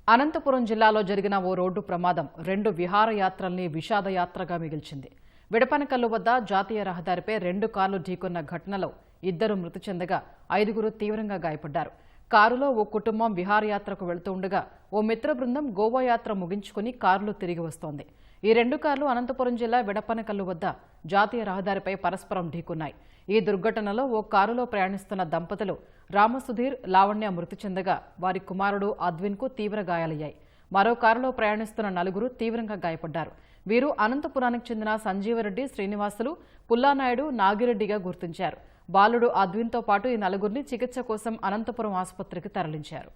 అనంతపురం జిల్లాలో జరిగిన ఓ రోడ్డు ప్రమాదం 2 విహారయాత్రల్ని విషాదయాత్రగా మిగిల్చింది. విడపనకల్లు వద్ద జాతీయ రహదారిపై 2 కార్లు ఢీకొన్న ఘటనలో 2 మృతి చెందగా 5 తీవ్రంగా గాయపడ్డారు. కారులో ఓ కుటుంబం విహారయాత్రకు వెళుతుండగా ఓ మిత్ర బృందం గోవా యాత్ర ముగించుకుని కారులో తిరిగి వస్తోంది. ఈ 2 కార్లు అనంతపురం జిల్లా విడపనకల్లు వద్ద జాతీయ రహదారిపై పరస్పరం ఢీకొన్నాయి. ఈ దుర్ఘటనలో ఓ కారులో ప్రయాణిస్తున్న దంపతులు రామసుధీర్, లావణ్య మృతి చెందగా వారి కుమారుడు అద్విన్కు తీవ్ర గాయాలయ్యాయి. మరో కారులో ప్రయాణిస్తున్న 4 తీవ్రంగా గాయపడ్డారు. వీరు అనంతపురానికి చెందిన సంజీవరెడ్డి, శ్రీనివాసులు, పుల్లానాయుడు, నాగిరెడ్డిగా గుర్తించారు. బాలుడు అద్విన్తో పాటు ఈ 4 చికిత్స కోసం అనంతపురం ఆసుపత్రికి తరలించారు.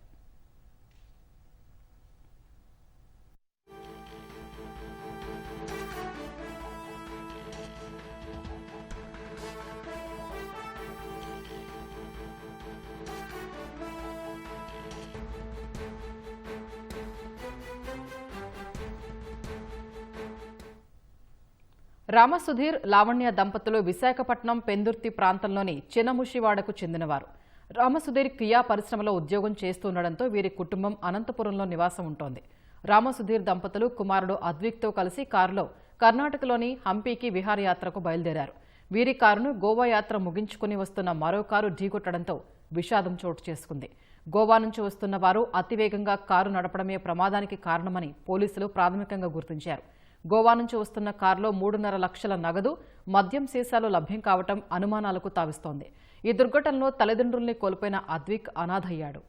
రామసుధీర్, లావణ్య దంపతులు విశాఖపట్నం పెందుర్తి ప్రాంతంలోని చినముషివాడకు చెందినవారు. రామసుధీర్ కియా పరిశ్రమలో ఉద్యోగం చేస్తుండటంతో వీరి కుటుంబం అనంతపురంలో నివాసం ఉంటోంది. రామసుధీర్ దంపతులు కుమారుడు అద్విక్తో కలిసి కారులో కర్ణాటకలోని హంపీకి విహారయాత్రకు బయలుదేరారు. వీరి కారును గోవా యాత్ర ముగించుకుని వస్తున్న మరో కారు ఢీకొట్టడంతో విషాదం చోటు చేసుకుంది. గోవా నుంచి వస్తున్న వారు అతివేగంగా కారు నడపడమే ప్రమాదానికి కారణమని పోలీసులు ప్రాథమికంగా గుర్తించారు. గోవా నుంచి వస్తున్న కారులో 3.5 లక్షల నగదు, మద్యం సీసాలు లభ్యం కావటం అనుమానాలకు తావిస్తోంది. ఈ దుర్ఘటనలో తల్లిదండ్రుల్ని కోల్పోయిన అద్విక్ అనాథయ్యాడు.